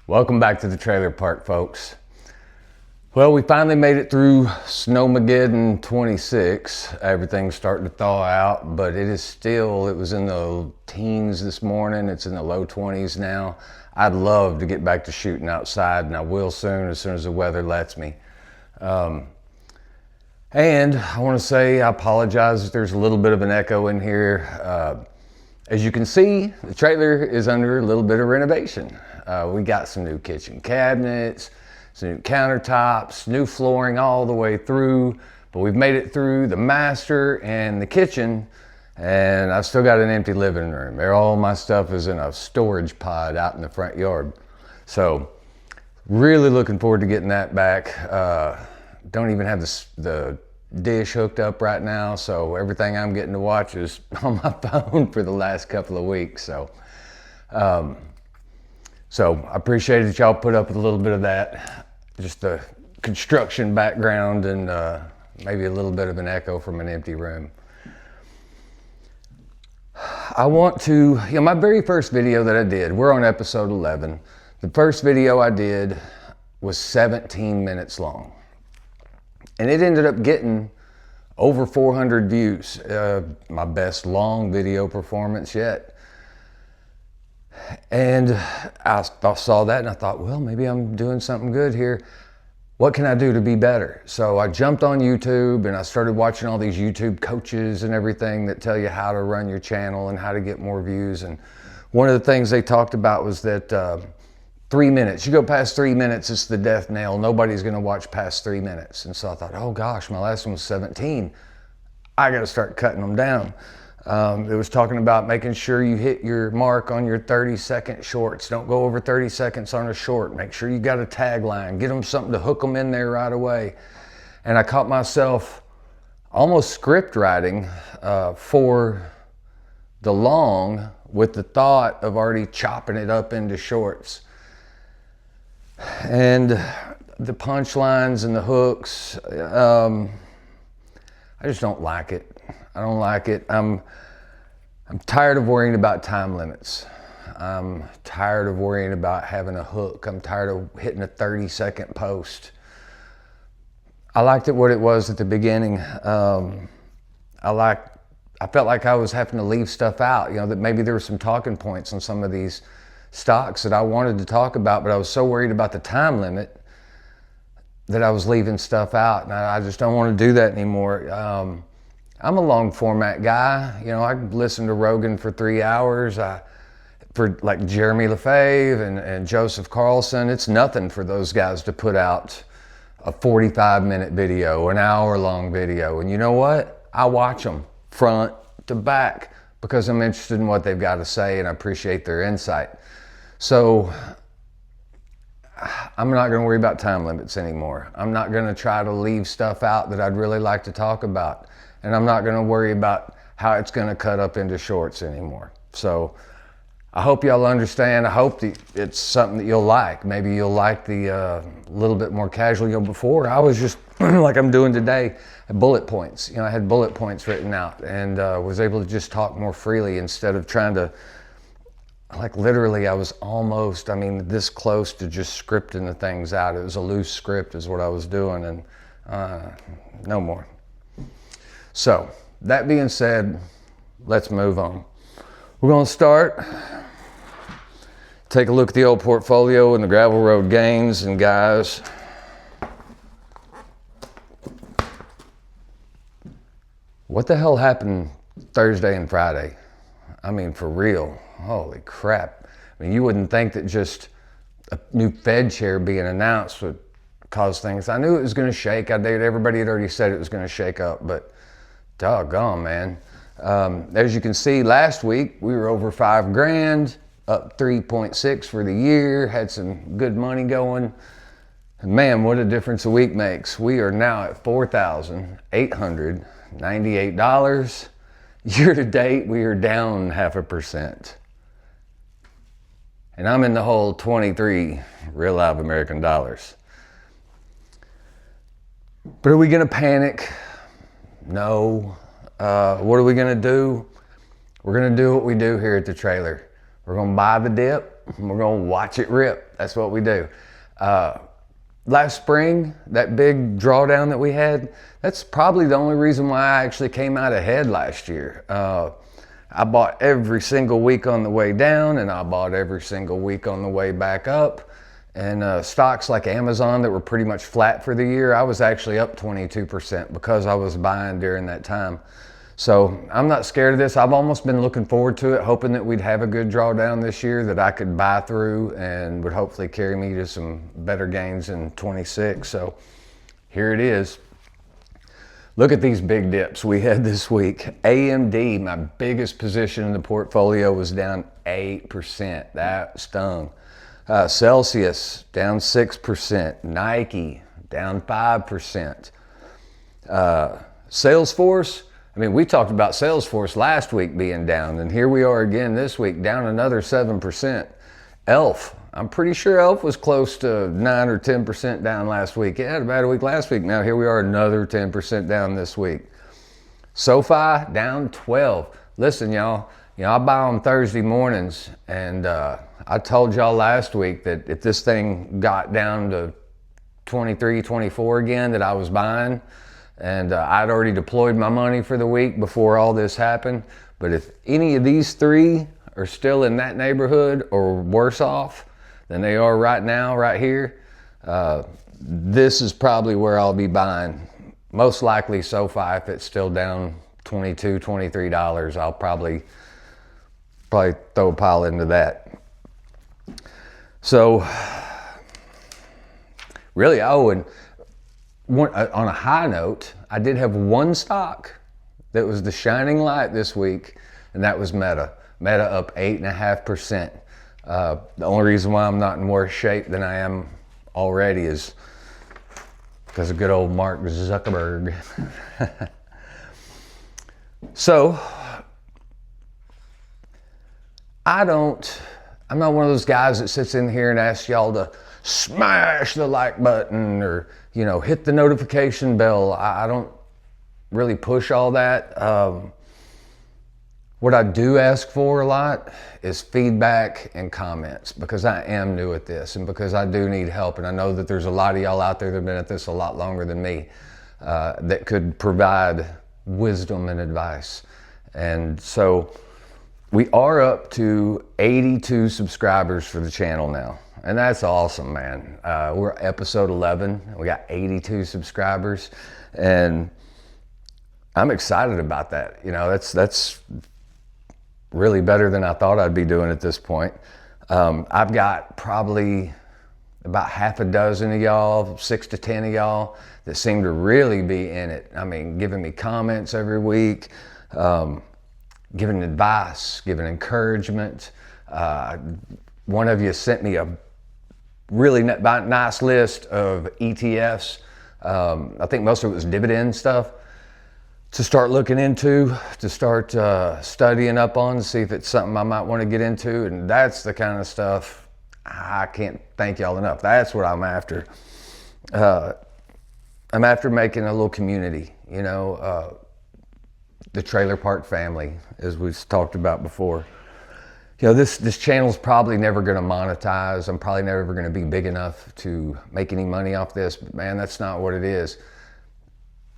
Welcome back to the trailer park, folks. Well, we finally made it through Snowmageddon 26. Everything's starting to thaw out, but it was in the teens this morning. It's in the low 20s now. I'd love to get back to shooting outside, and I will soon as the weather lets me. And I want to say I apologize if there's a little bit of an echo in here. As you can see, the trailer is under a little bit of renovation. We got some new kitchen cabinets, some new countertops, new flooring all the way through, but we've made it through the master and the kitchen, and I've still got an empty living room. All my stuff is in a storage pod out in the front yard. So really looking forward to getting that back. Don't even have the dish hooked up right now, so everything I'm getting to watch is on my phone for the last couple of weeks. So I appreciate that y'all put up with a little bit of that, just the construction background and maybe a little bit of an echo from an empty room. I want to, my very first video that I did, we're on episode 11. The first video I did was 17 minutes long. And it ended up getting over 400 views. My best long video performance yet. And I saw that and I thought, well, maybe I'm doing something good here. What can I do to be better? So I jumped on YouTube and I started watching all these YouTube coaches and everything that tell you how to run your channel and how to get more views. And one of the things they talked about was that 3 minutes, you go past 3 minutes, it's the death knell. Nobody's gonna watch past 3 minutes. And so I thought, oh gosh, my last one was 17. I gotta start cutting them down. It was talking about making sure you hit your mark on your 30-second shorts. Don't go over 30 seconds on a short. Make sure you got a tagline. Get them something to hook them in there right away. And I caught myself almost script writing for the long with the thought of already chopping it up into shorts. And the punchlines and the hooks, I just don't like it. I don't like it. I'm tired of worrying about time limits. I'm tired of worrying about having a hook. I'm tired of hitting a 30-second post. I liked it what it was at the beginning. I felt like I was having to leave stuff out, that maybe there were some talking points on some of these stocks that I wanted to talk about, but I was so worried about the time limit that I was leaving stuff out, and I just don't want to do that anymore. I'm a long format guy. I listen to Rogan for 3 hours. For like Jeremy Lefebvre and Joseph Carlson, it's nothing for those guys to put out a 45-minute video, an hour-long video. And you know what? I watch them front to back because I'm interested in what they've got to say and I appreciate their insight. So I'm not going to worry about time limits anymore. I'm not going to try to leave stuff out that I'd really like to talk about. And I'm not going to worry about how it's going to cut up into shorts anymore. So I hope y'all understand. I hope that it's something that you'll like. Maybe you'll like the little bit more casual. Before I was just like I'm doing today, bullet points. I had bullet points written out and was able to just talk more freely instead of trying to, like literally I was almost, this close to just scripting the things out. It was a loose script is what I was doing, and no more. So, that being said, let's move on. We're going to start, take a look at the old portfolio and the gravel road gains. And guys, what the hell happened Thursday and Friday? For real, holy crap. You wouldn't think that just a new Fed chair being announced would cause things. I knew it was going to shake. Everybody had already said it was going to shake up, but doggone, man. As you can see, last week we were over $5,000, up 3.6 for the year, had some good money going. And man, what a difference a week makes. We are now at $4,898. Year to date, we are down 0.5%. And I'm in the hole 23 real live American dollars. But are we going to panic? No. What are we going to do? We're going to do what we do here at the trailer. We're going to buy the dip We're gonna watch it rip. That's what we do. Last spring, that big drawdown that we had, that's probably the only reason why I actually came out ahead last year. I bought every single week on the way down, and I bought every single week on the way back up. And stocks like Amazon that were pretty much flat for the year, I was actually up 22% because I was buying during that time. So I'm not scared of this. I've almost been looking forward to it, hoping that we'd have a good drawdown this year that I could buy through and would hopefully carry me to some better gains in 26. So here it is. Look at these big dips we had this week. AMD, my biggest position in the portfolio, was down 8%. That stung. Celsius, down 6%. Nike, down 5%. Salesforce, I mean, we talked about Salesforce last week being down, and here we are again this week, down another 7%. ELF, I'm pretty sure ELF was close to 9 or 10% down last week. It had a bad week last week. Now here we are, another 10% down this week. SoFi, down 12. Listen, y'all, I buy on Thursday mornings, and I told y'all last week that if this thing got down to 23, 24 again, that I was buying. And I'd already deployed my money for the week before all this happened. But if any of these three are still in that neighborhood or worse off than they are right now, right here, this is probably where I'll be buying. Most likely SoFi, if it's still down $22, $23, I'll probably throw a pile into that. So really, on a high note, I did have one stock that was the shining light this week, and that was Meta. Meta up 8.5%. The only reason why I'm not in worse shape than I am already is because of good old Mark Zuckerberg. So, I'm not one of those guys that sits in here and asks y'all to smash the like button or, hit the notification bell. I don't really push all that. What I do ask for a lot is feedback and comments, because I am new at this and because I do need help. And I know that there's a lot of y'all out there that have been at this a lot longer than me that could provide wisdom and advice. And so we are up to 82 subscribers for the channel now. And that's awesome, man. We're episode 11. We got 82 subscribers. And I'm excited about that. That's really better than I thought I'd be doing at this point. I've got probably about half a dozen of y'all, 6 to 10 of y'all that seem to really be in it. I mean, giving me comments every week, giving advice, giving encouragement. One of you sent me a really nice list of ETFs. I think most of it was dividend stuff to start looking into, to start studying up on, to see if it's something I might want to get into. And that's the kind of stuff I can't thank y'all enough. That's what I'm after. I'm after making a little community, the Trailer Park family, as we've talked about before. This channel's probably never going to monetize. I'm probably never going to be big enough to make any money off this, but man, that's not what it is.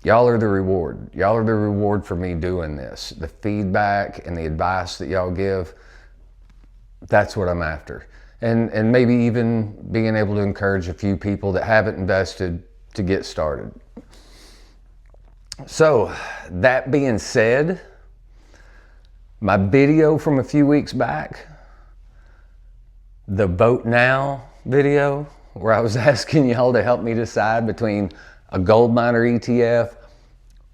Y'all are the reward. Y'all are the reward for me doing this. The feedback and the advice that y'all give, that's what I'm after. And maybe even being able to encourage a few people that haven't invested to get started. So, that being said, my video from a few weeks back, the Vote Now video, where I was asking y'all to help me decide between a gold miner ETF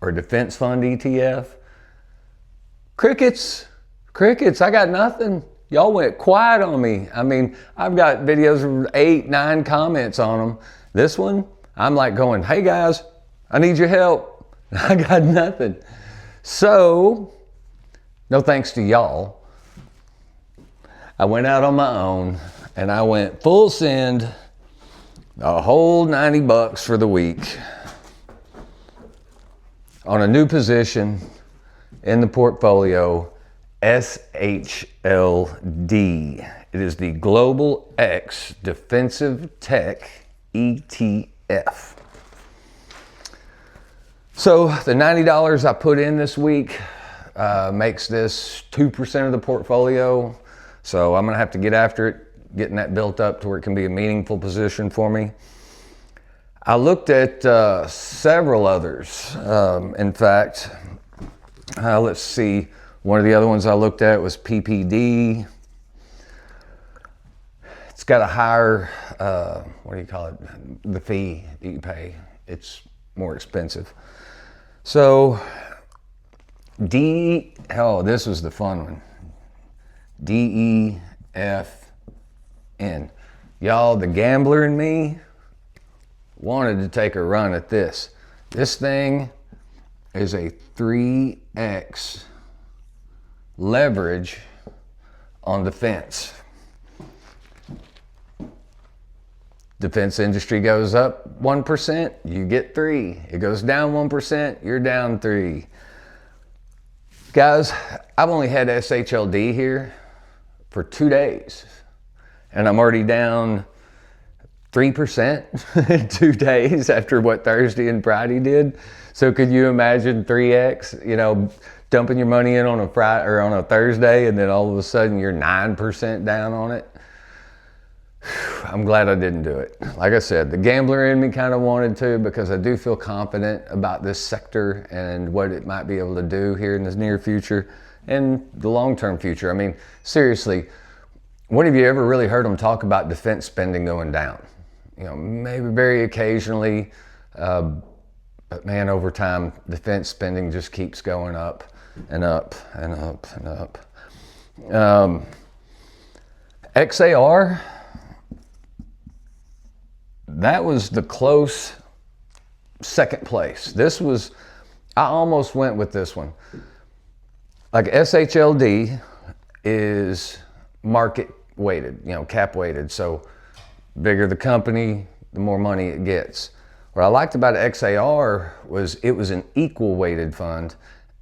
or a defense fund ETF. Crickets, I got nothing. Y'all went quiet on me. I mean, I've got videos with 8, 9 comments on them. This one, I'm like going, hey guys, I need your help. I got nothing. So, no thanks to y'all, I went out on my own and I went full send, a whole $90 for the week on a new position in the portfolio, SHLD. It is the Global X Defensive Tech ETF. So the $90 I put in this week makes this 2% of the portfolio. So I'm gonna have to get after it, getting that built up to where it can be a meaningful position for me. I looked at several others. In fact, let's see. One of the other ones I looked at was PPD. It's got a higher, what do you call it? The fee that you pay. It's more expensive. So this was the fun one. DEFN. Y'all, the gambler in me wanted to take a run at this. This thing is a 3x leverage on defense. Defense industry goes up 1%, you get 3. It goes down 1%, you're down 3. Guys, I've only had SHLD here for 2 days, and I'm already down 3% in 2 days after what Thursday and Friday did. So could you imagine 3x, dumping your money in on a Friday or on a Thursday, and then all of a sudden you're 9% down on it? I'm glad I didn't do it. Like I said, the gambler in me kind of wanted to, because I do feel confident about this sector and what it might be able to do here in the near future and the long-term future. I mean, seriously, when have you ever really heard them talk about defense spending going down? Maybe very occasionally, but man, over time, defense spending just keeps going up and up and up and up. XAR, that was the close second place. I almost went with this one. Like SHLD is market weighted, cap weighted. So bigger the company, the more money it gets. What I liked about XAR was it was an equal weighted fund.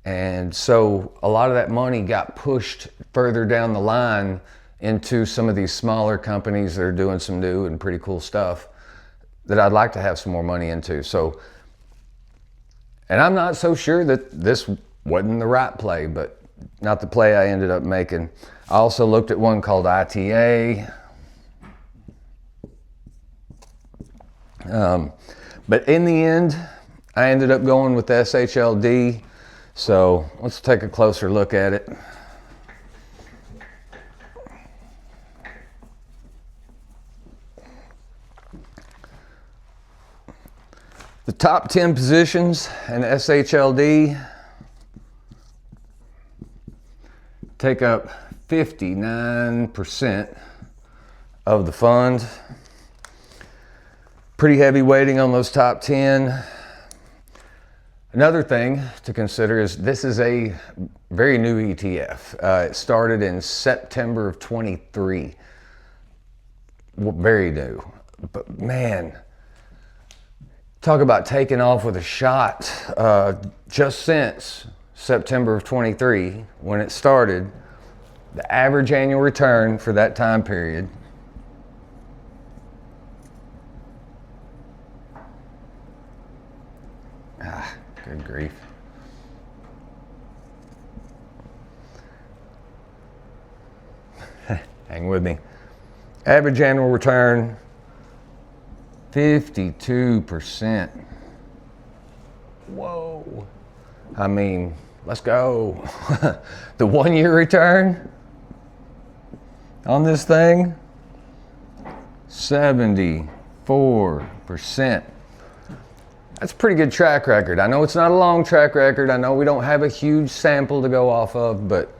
And so a lot of that money got pushed further down the line into some of these smaller companies that are doing some new and pretty cool stuff that I'd like to have some more money into. So, and I'm not so sure that this wasn't the right play, but not the play I ended up making. I also looked at one called ITA. But in the end, I ended up going with SHLD. So let's take a closer look at it. The top 10 positions in SHLD take up 59% of the fund. Pretty heavy weighting on those top 10. Another thing to consider is this is a very new ETF. It started in September of 23. Very new. But man, talk about taking off with a shot. Just since September of 23, when it started, the average annual return for that time period good grief. Hang with me. Average annual return, 52%. Whoa. I mean, let's go. The 1 year return on this thing, 74%. That's a pretty good track record. I know it's not a long track record. I know we don't have a huge sample to go off of, but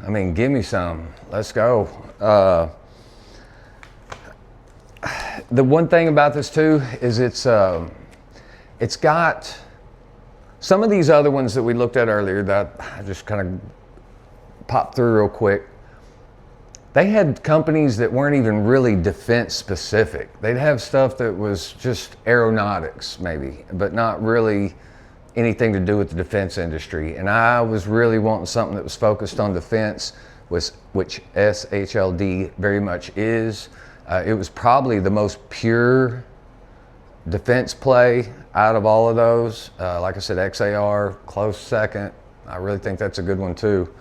I mean, give me some. Let's go. The one thing about this too is it's got some of these other ones that we looked at earlier that I just kind of popped through real quick. They had companies that weren't even really defense specific. They'd have stuff that was just aeronautics maybe, but not really anything to do with the defense industry. And I was really wanting something that was focused on defense, which SHLD very much is. It was probably the most pure defense play out of all of those. Like I said, XAR, close second. I really think that's a good one too.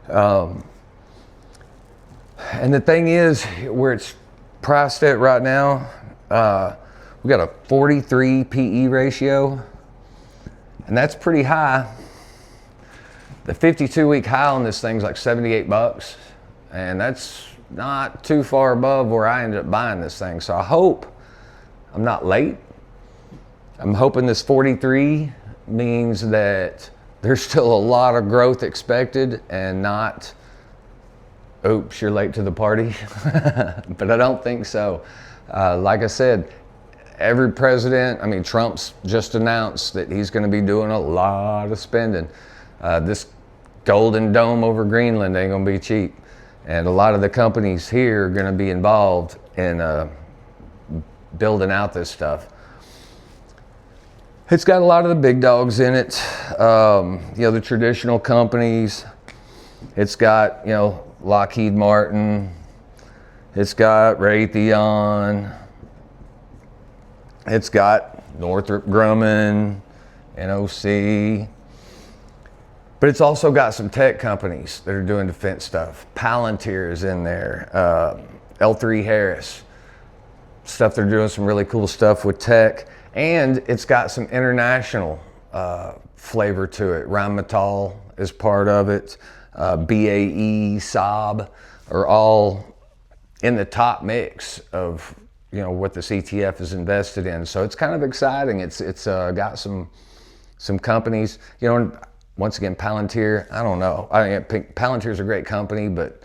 And the thing is, where it's priced at right now, we got a 43 PE ratio, and that's pretty high. The 52-week high on this thing's like $78, and that's not too far above where I ended up buying this thing. So I hope I'm not late. I'm hoping this 43 means that there's still a lot of growth expected and not, oops, you're late to the party. But I don't think so. Like I said, every president, I mean, Trump's just announced that he's going to be doing a lot of spending. This golden dome over Greenland ain't going to be cheap. And a lot of the companies here are going to be involved in building out this stuff. It's got a lot of the big dogs in it, the traditional companies. It's got, Lockheed Martin. It's got Raytheon. It's got Northrop Grumman, NOC. But it's also got some tech companies that are doing defense stuff. Palantir is in there, L3 Harris. Stuff, they're doing some really cool stuff with tech. And it's got some international flavor to it. Rheinmetall is part of it. BAE, Saab are all in the top mix of what this ETF is invested in. So it's kind of exciting. It's got some companies. Once again, Palantir, I don't know. I think Palantir's a great company, but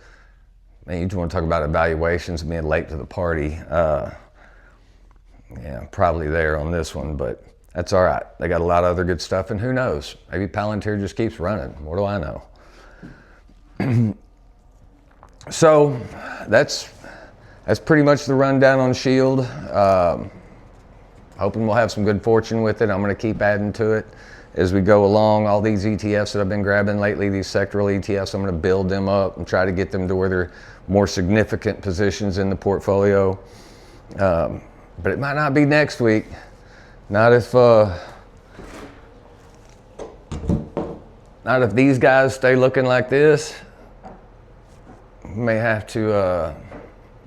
man, you just want to talk about evaluations and being late to the party. Yeah, probably there on this one, but that's all right. They got a lot of other good stuff, and who knows? Maybe Palantir just keeps running. What do I know? So that's pretty much the rundown on Shield. Hoping we'll have some good fortune with it. I'm going to keep adding to it as we go along. All these ETFs that I've been grabbing lately, these sectoral ETFs, I'm going to build them up and try to get them to where they're more significant positions in the portfolio. But it might not be next week. Not if these guys stay looking like this. We may have to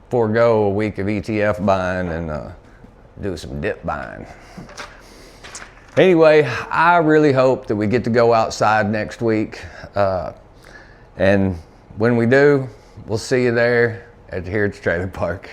forego a week of ETF buying and do some dip buying. Anyway, I really hope that we get to go outside next week. And when we do, we'll see you there here at the Trailer Park.